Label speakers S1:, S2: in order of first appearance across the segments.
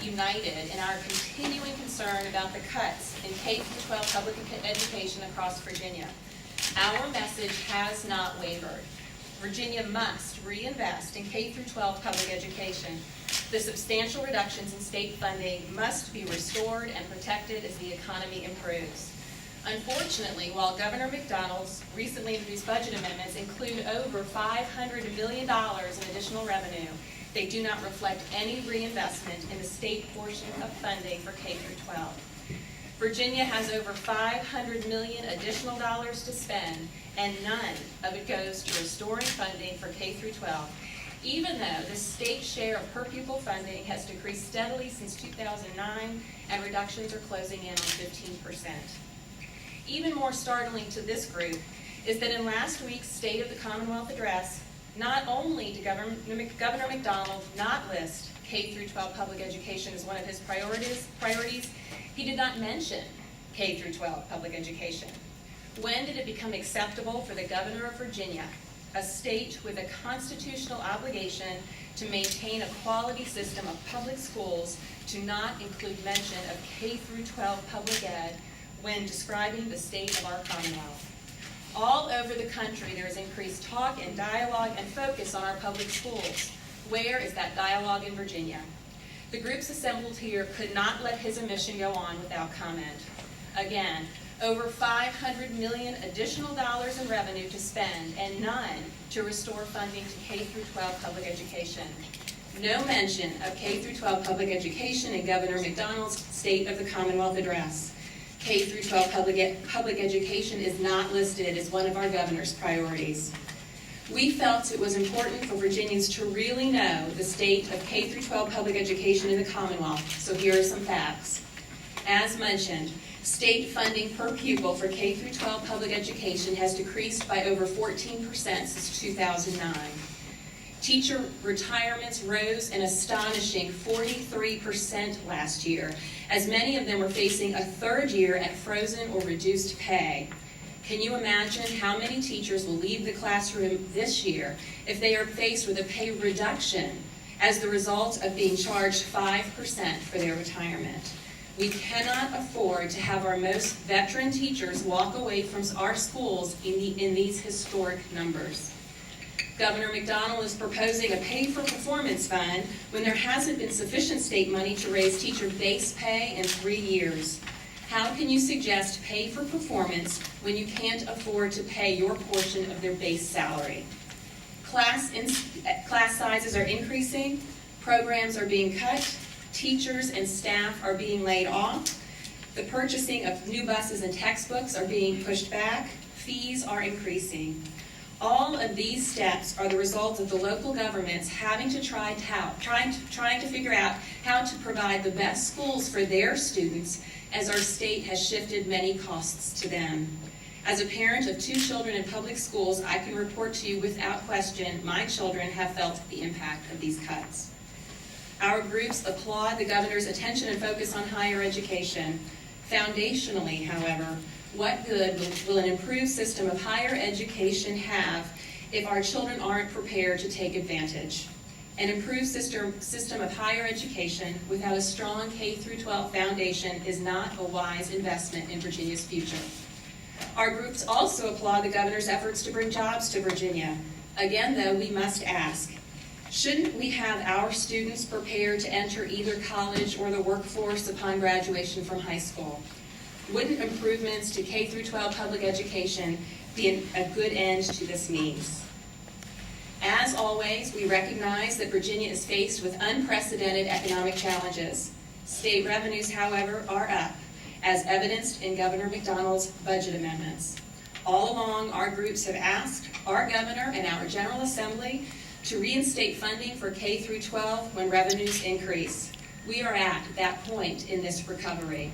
S1: united in our continuing concern about the cuts in K-12 public education across Virginia. Our message has not wavered. Virginia must reinvest in K-12 public education. The substantial reductions in state funding must be restored and protected as the economy improves. Unfortunately, while Governor McDonald's recently introduced budget amendments include over $500 million in additional revenue, they do not reflect any reinvestment in the state portion of funding for K-12. Virginia has over $500 million additional dollars to spend, and none of it goes to restoring funding for K-12, even though the state share of per pupil funding has decreased steadily since 2009, and reductions are closing in on 15%. Even more startling to this group is that in last week's State of the Commonwealth address, not only did Governor McDonald not list K-12 public education as one of his priorities, he did not mention K-12 public education. When did it become acceptable for the governor of Virginia, a state with a constitutional obligation to maintain a quality system of public schools, to not include mention of K-12 public ed when describing the state of our Commonwealth? All over the country, there is increased talk and dialogue and focus on our public schools. Where is that dialogue in Virginia? The groups assembled here could not let his omission go on without comment. Again, over $500 million additional dollars in revenue to spend, and none to restore funding to K-12 public education. No mention of K-12 public education in Governor McDonald's State of the Commonwealth address. K-12 public education is not listed as one of our governor's priorities. We felt it was important for Virginians to really know the state of K-12 public education in the Commonwealth, so here are some facts. As mentioned, state funding per pupil for K-12 public education has decreased by over 14% since 2009. Teacher retirements rose an astonishing 43% last year, as many of them were facing a third year at frozen or reduced pay. Can you imagine how many teachers will leave the classroom this year if they are faced with a pay reduction as the result of being charged 5% for their retirement? We cannot afford to have our most veteran teachers walk away from our schools in these historic numbers. Governor McDonald is proposing a pay-for-performance fund when there hasn't been sufficient state money to raise teacher base pay in 3 years. How can you suggest pay for performance when you can't afford to pay your portion of their base salary? Class sizes are increasing, programs are being cut, teachers and staff are being laid off, the purchasing of new buses and textbooks are being pushed back, fees are increasing. All of these steps are the result of the local governments having to trying to figure out how to provide the best schools for their students, as our state has shifted many costs to them. As a parent of 2 children in public schools, I can report to you without question, my children have felt the impact of these cuts. Our groups applaud the governor's attention and focus on higher education. Foundationally, however, what good will an improved system of higher education have if our children aren't prepared to take advantage? An improved system of higher education without a strong K-12 foundation is not a wise investment in Virginia's future. Our groups also applaud the governor's efforts to bring jobs to Virginia. Again, though, we must ask, shouldn't we have our students prepared to enter either college or the workforce upon graduation from high school? Wouldn't improvements to K-12 public education be a good end to this means? As always, we recognize that Virginia is faced with unprecedented economic challenges. State revenues, however, are up, as evidenced in Governor McDonald's budget amendments. All along, our groups have asked our governor and our General Assembly to reinstate funding for K-12 when revenues increase. We are at that point in this recovery.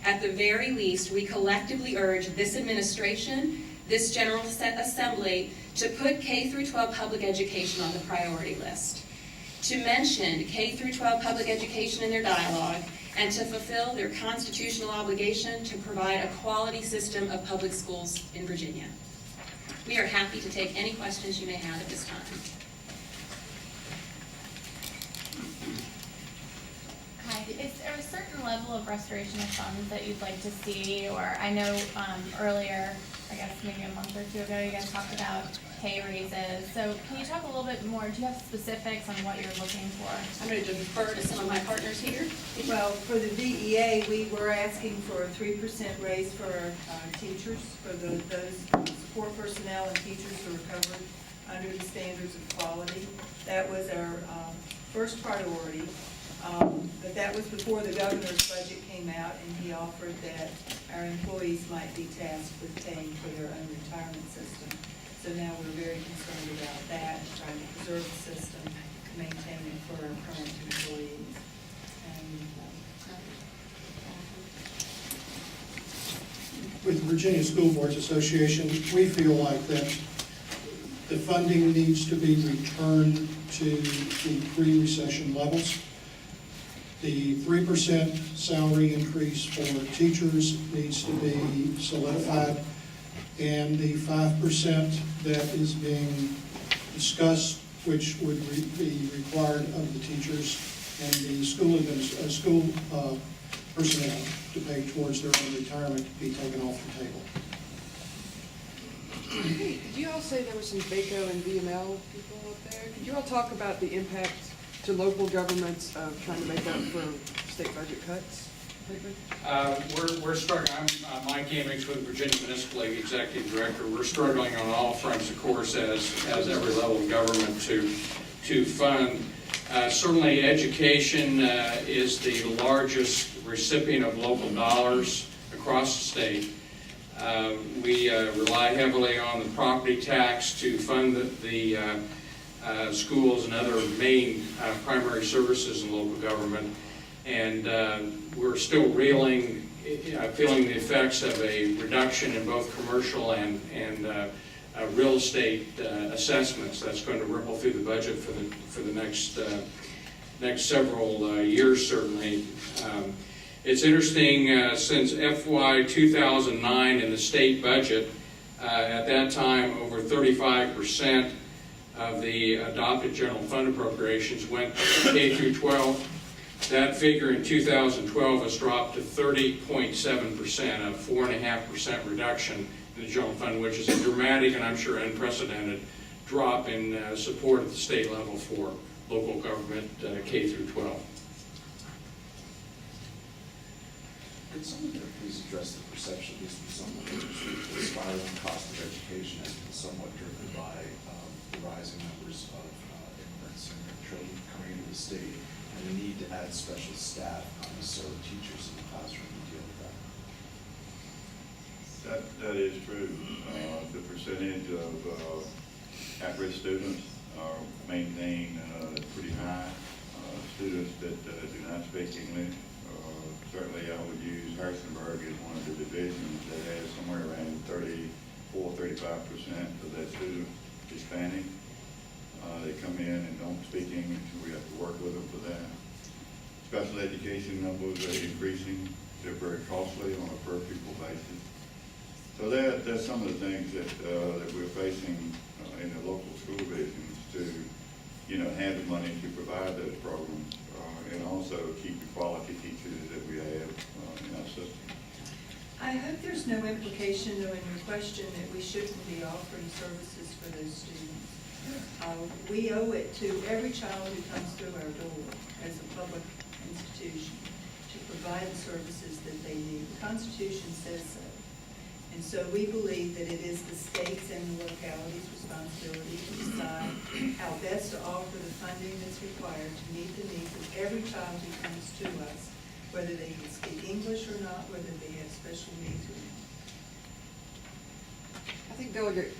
S1: At the very least, we collectively urge this administration, this General Assembly, to put K-12 public education on the priority list, to mention K-12 public education in their dialogue, and to fulfill their constitutional obligation to provide a quality system of public schools in Virginia. We are happy to take any questions you may have at this time.
S2: Hi, certain level of restoration of funds that you'd like to see? Or I know earlier, I guess maybe a month or two ago, you guys talked about pay raises. So can you talk a little bit more? Do you have specifics on what you're looking for?
S1: I'm going to defer to some of my partners here.
S3: Well, for the VEA, we were asking for a 3% raise for our teachers, for those support personnel and teachers who are covered under the standards of quality. That was our first priority, but that was before the governor's budget came out, and he offered that our employees might be tasked with paying for their own retirement system. So now we're very concerned about that, and trying to preserve the system, to maintain it for our current employees.
S4: With the Virginia School Boards Association, we feel like that the funding needs to be returned to the pre-recession levels. The 3% salary increase for teachers needs to be solidified, and the 5% that is being discussed, which would be required of the teachers and the school personnel to pay towards their own retirement, to be taken off the table.
S5: Hey, did you all say there were some VACO and VML people up there? Could you all talk about the impact to local governments of trying to make up for state budget cuts?
S6: We're struggling. I'm Mike Amix with Virginia Municipal League Executive Director. We're struggling on all fronts, of course, as every level of government to fund. Certainly education is the largest recipient of local dollars across the state. We rely heavily on the property tax to fund the schools and other main primary services in local government. And we're still feeling the effects of a reduction in both commercial and real estate assessments. That's going to ripple through the budget for the next several years, certainly. It's interesting, since FY 2009 in the state budget, at that time over 35% of the adopted general fund appropriations went K through 12. That figure in 2012 has dropped to 30.7%, a 4.5% reduction in the general fund, which is a dramatic and I'm sure unprecedented drop in support at the state level for local government K through 12.
S7: Could someone there please address the perception, at least from someone, that the spiraling cost of education has been somewhat driven by the rising numbers of immigrants and their children coming into the state, and the need to add special staff, not necessarily teachers in the classroom, to deal with that?
S8: That is true. The percentage of at-risk students are maintained pretty high. Students that do not speak English. Certainly I would use Harrisonburg as one of the divisions that has somewhere around 34–35% of that student Hispanic. They come in and don't speak English, and we have to work with them for that. Special education numbers are increasing. They're very costly on a per pupil basis. So that's some of the things that we're facing in the local school divisions to, have the money to provide those programs and also keep the quality teachers that we have in our system.
S3: I hope there's no implication, though, in your question that we shouldn't be offering services for those students. We owe it to every child who comes through our door as a public institution to provide the services that they need. The Constitution says so. And so we believe that it is the state's and the locality's responsibility to decide how best to offer the funding that's required to meet the needs of every child who comes to us, whether they can speak English or not, whether they have special needs or not.
S5: I think Delegate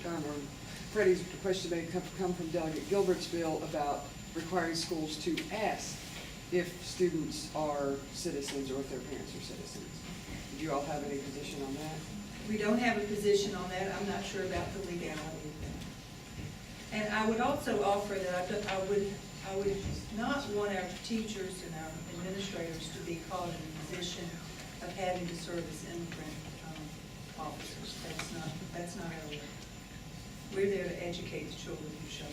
S5: Freddie's question may come from Delegate Gilbert's bill about requiring schools to ask if students are citizens or if their parents are citizens. Did you all have any position on that?
S3: We don't have a position on that. I'm not sure about the legality of that. And I would also offer that I would not want our teachers and our administrators to be caught in a position of having to serve as immigrant officers. That's not our work. We're there to educate the children who show up.